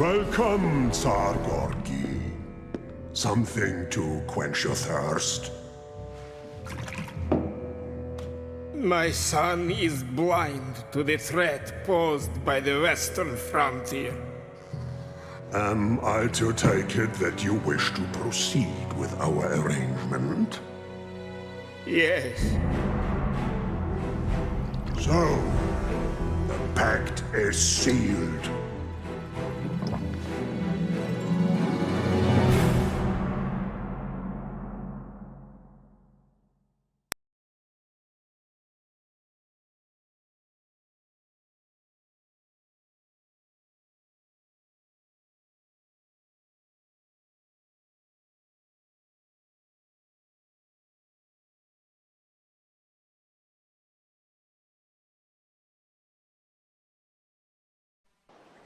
Welcome, Tsar Gorky. Something to quench your thirst? My son is blind to the threat posed by the western frontier. Am I to take it that you wish to proceed with our arrangement? Yes. So, the pact is sealed.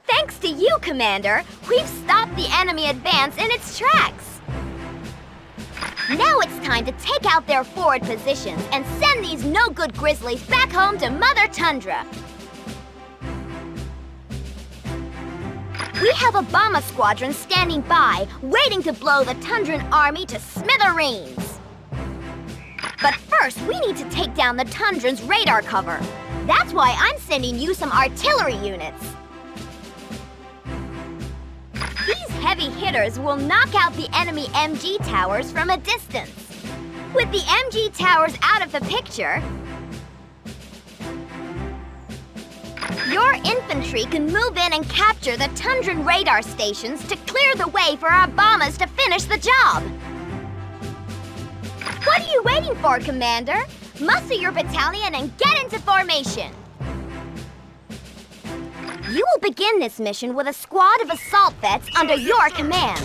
Thanks to you, Commander, we've stopped the enemy advance in its tracks. Now it's time to take out their forward positions and send these no-good grizzlies back home to Mother Tundra. We have a bomber squadron standing by, waiting to blow the Tundran army to smithereens. But first, we need to take down the Tundran's radar cover. That's why I'm sending you some artillery units. These heavy hitters will knock out the enemy MG towers from a distance. With the MG towers out of the picture, your infantry can move in and capture the Tundran radar stations to clear the way for our bombers to finish the job. What are you waiting for, Commander? Muster your battalion and get into formation. You will begin this mission with a squad of assault vets under your command.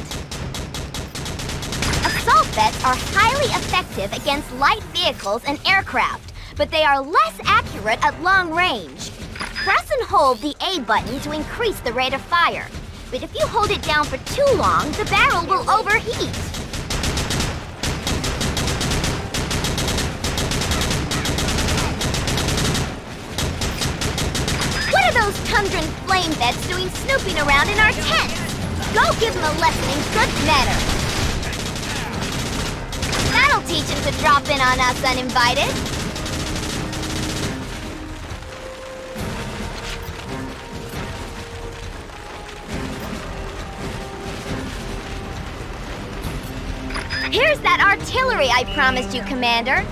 Assault vets are highly effective against light vehicles and aircraft, but they are less accurate at long range. Press and hold the A button to increase the rate of fire, but if you hold it down for too long, the barrel will overheat. What are those Tundran flame vets doing snooping around in our tents? Go give them a lesson in good manners. That'll teach them to drop in on us uninvited. Here's that artillery I promised you, Commander.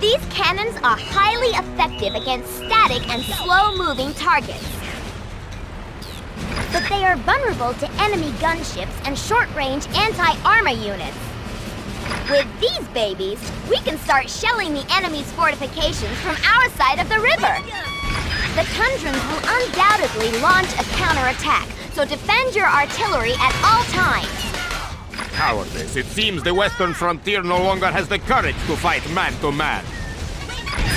These cannons are highly effective against static and slow-moving targets. But they are vulnerable to enemy gunships and short-range anti-armor units. With these babies, we can start shelling the enemy's fortifications from our side of the river. The Tundrans will undoubtedly launch a counterattack, so defend your artillery at all times. Cowardice. It seems the western frontier no longer has the courage to fight man to man.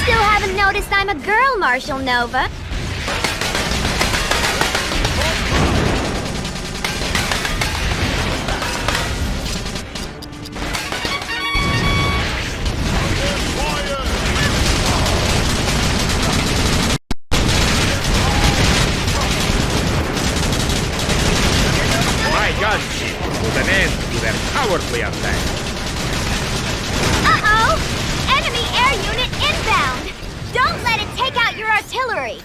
Still haven't noticed I'm a girl, Marshal Nova. My gunship put an end to their cowardly attack. Uh-oh! Enemy air unit inbound! Don't let it take out your artillery!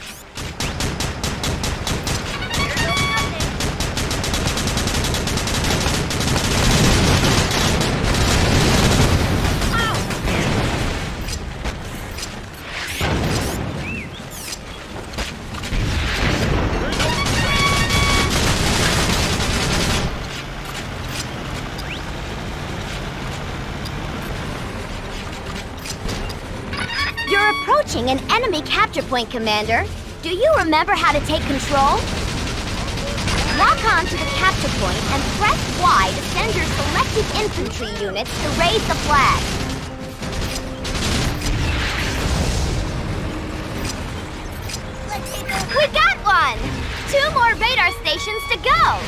You're approaching an enemy capture point, Commander. Do you remember how to take control? Lock on to the capture point and press Y to send your selected infantry units to raise the flag. We got one! 2 more radar stations to go!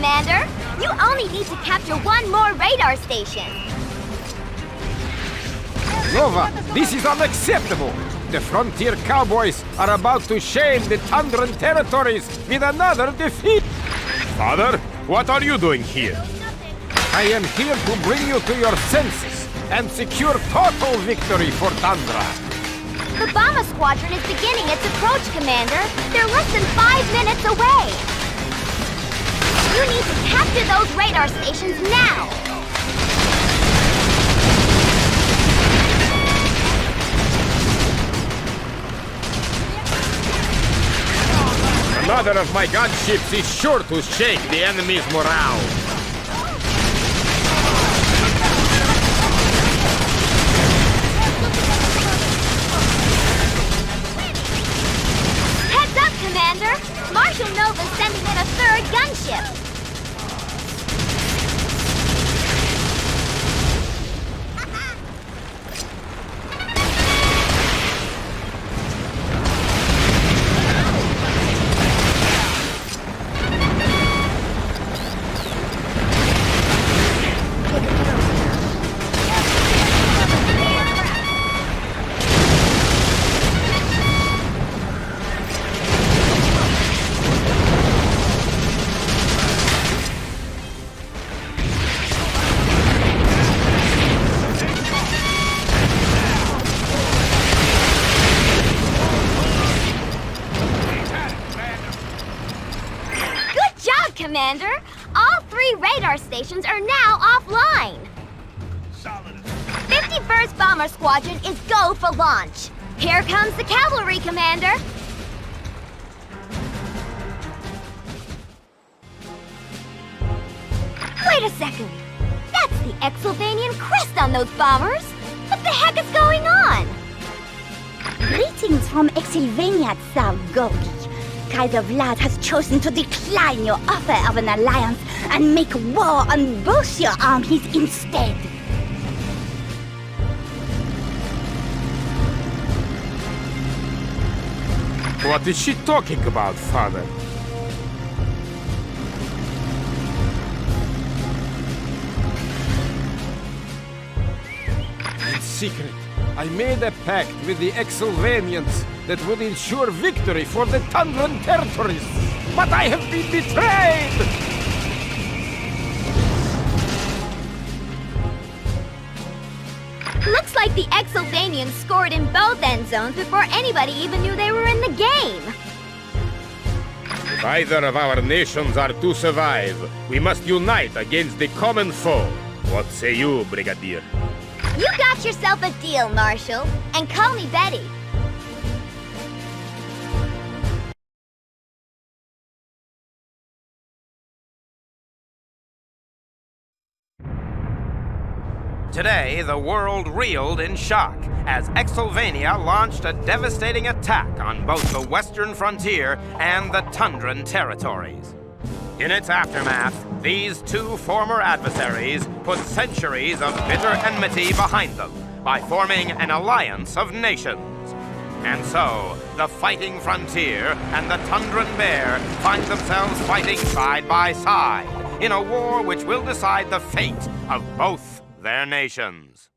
Commander! You only need to capture one more radar station. Nova, this is unacceptable! The frontier cowboys are about to shame the Tundran territories with another defeat! Father, what are you doing here? I am here to bring you to your senses and secure total victory for Tundra. The Bomber Squadron is beginning its approach, Commander. They're less than 5 minutes away. You need to capture those radar stations now. Another of my gunships is sure to shake the enemy's morale. Heads up, Commander! Marshal Nova's sending in a third gunship. Commander, all 3 radar stations are now offline. 51st Bomber Squadron is go for launch. Here comes the cavalry, Commander. Wait a second. That's the Exylvanian crest on those bombers. What the heck is going on? Greetings from Exylvania, Tsar Gogi. Kaiser Vlad has chosen to decline your offer of an alliance and make war on both your armies instead. What is she talking about, Father? In secret, I made a pact with the Exylvanians that would ensure victory for the Tundran territories. But I have been betrayed! Looks like the Exylvanians scored in both end zones before anybody even knew they were in the game. If either of our nations are to survive, we must unite against the common foe. What say you, Brigadier? You got yourself a deal, Marshal. And call me Betty. Today, the world reeled in shock as Exylvania launched a devastating attack on both the western frontier and the Tundran territories. In its aftermath, these 2 former adversaries put centuries of bitter enmity behind them by forming an alliance of nations. And so, the fighting frontier and the Tundran bear find themselves fighting side by side in a war which will decide the fate of both their nations.